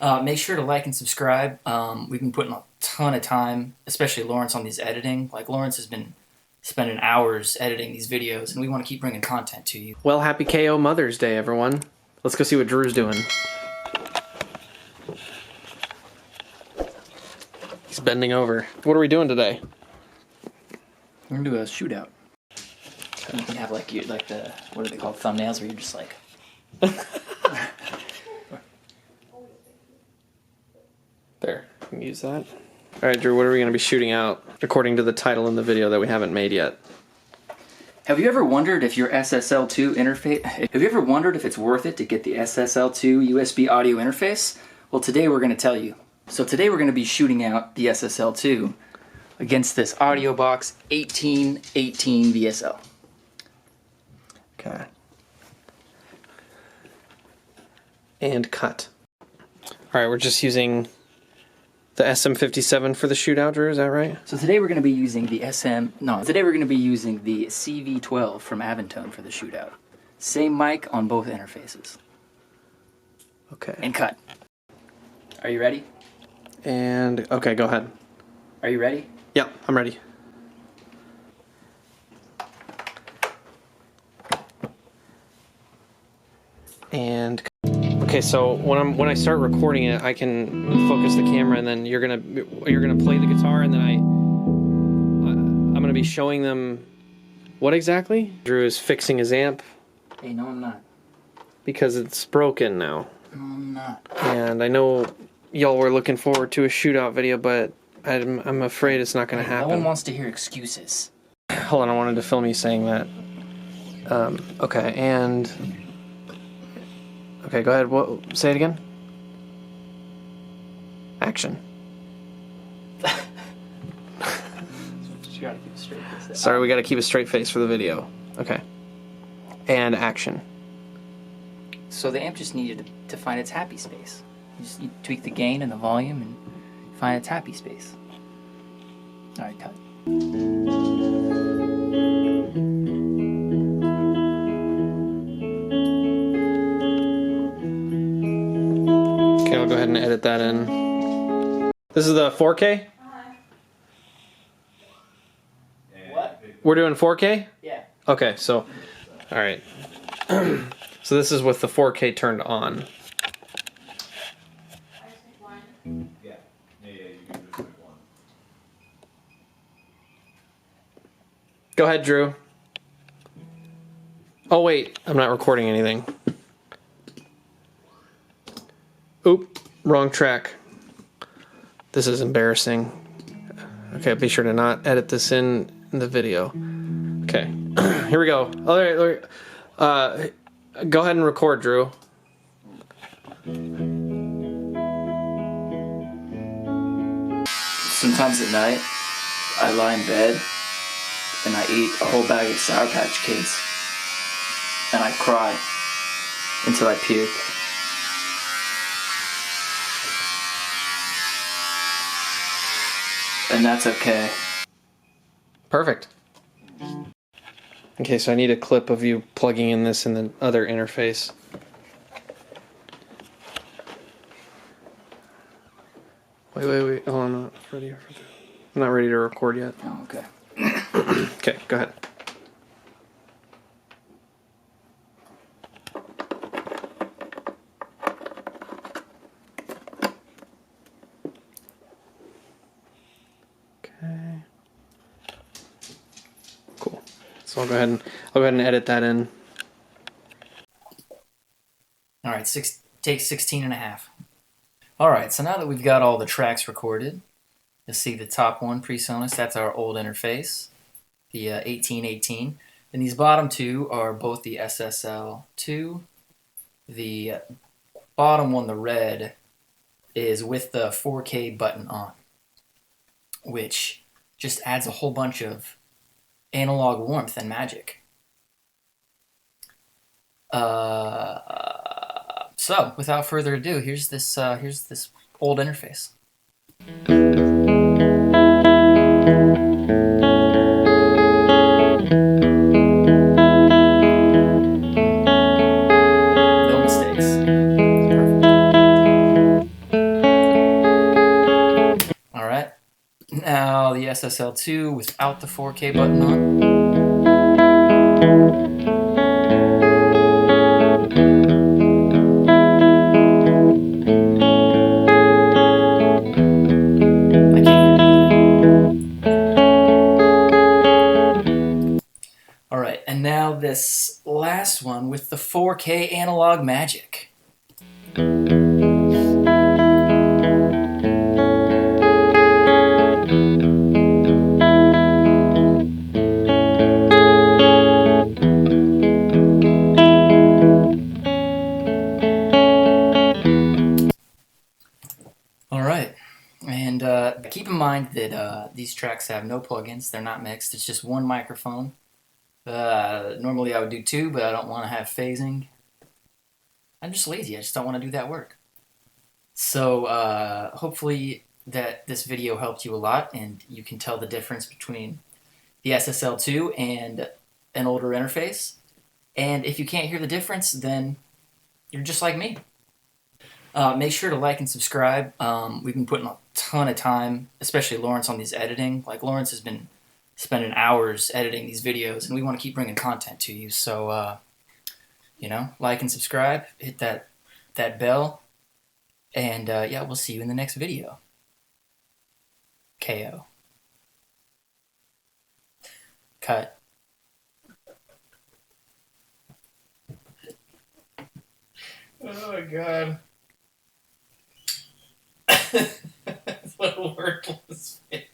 Make sure to like and subscribe. We've been putting a ton of time, especially Lawrence, on these editing. Like, Lawrence has been spending hours editing these videos, and we want to keep bringing content to you. Well, happy KO Mother's Day, everyone. Let's go see what Drew's doing. He's bending over. What are we doing today? We're gonna do a shootout. You can have like the, what are they called, thumbnails, where you're just like. There, you can use that. All right, Drew, what are we going to be shooting out according to the title in the video that we haven't made yet? Have you ever wondered if your SSL2 interface, have you ever wondered if it's worth it to get the SSL2 USB audio interface? Well, today we're going to tell you. So today we're going to be shooting out the SSL2 against this AudioBox 1818 VSL. Okay. And cut. All right, we're just using the SM57 for the shootout, Drew, is that right? So today we're going to be using the today we're going to be using the CV12 from Aventone for the shootout. Same mic on both interfaces. Okay. And cut. Are you ready? And, okay, go ahead. Are you ready? Yeah, I'm ready. And okay, so when I start recording it, I can focus the camera, and then you're gonna play the guitar, and then I'm gonna be showing them what exactly? Drew is fixing his amp. Hey, no, I'm not. Because it's broken now. No, I'm not. And I know y'all were looking forward to a shootout video, but I'm afraid it's not gonna happen. No one wants to hear excuses. Hold on, I wanted to film you saying that. Okay, and. Okay, go ahead. What? Say it again. Action. You gotta keep a straight face. Sorry, we gotta keep a straight face for the video. Okay. And action. So the amp just needed to find its happy space. You tweak the gain and the volume and find its happy space. Alright, cut. Okay, I'll go ahead and edit that in. This is the 4K? What? We're doing 4K? Yeah. Okay, so, alright. So this is with the 4K turned on. Go ahead, Drew. Oh wait, I'm not recording anything. Oop, wrong track. This is embarrassing. Okay, be sure to not edit this in the video. Okay, here we go. All right, go ahead and record, Drew. Sometimes at night, I lie in bed and I eat a whole bag of Sour Patch Kids. And I cry until I puke. And that's okay. Perfect. Okay, so I need a clip of you plugging in this in the other interface. Wait. Oh, I'm not ready. I'm not ready to record yet. Oh, okay. Okay, go ahead. Okay. Cool. So I'll go ahead and edit that in. All right, take 16 and a half. All right, so now that we've got all the tracks recorded, you'll see the top one, PRESONUS, that's our old interface, the 1818. And these bottom two are both the SSL2. The bottom one, the red, is with the 4K button on, which just adds a whole bunch of analog warmth and magic. So, without further ado, here's this old interface. No mistakes. Perfect. the SSL2 without the 4K button on. I can't hear anything. Alright, and now this last one with the 4K analog magic. Alright, and keep in mind that these tracks have no plugins, they're not mixed, it's just one microphone. Normally I would do two, but I don't want to have phasing. I'm just lazy, I just don't want to do that work. So hopefully that this video helped you a lot and you can tell the difference between the SSL2 and an older interface. And if you can't hear the difference, then you're just like me. Make sure to like and subscribe. We've been putting a ton of time, especially Lawrence, on these editing. Like, Lawrence has been spending hours editing these videos, and we want to keep bringing content to you. So, you know, like and subscribe, hit that bell, and yeah, we'll see you in the next video. KO. Cut. Oh my god. What a worthless video.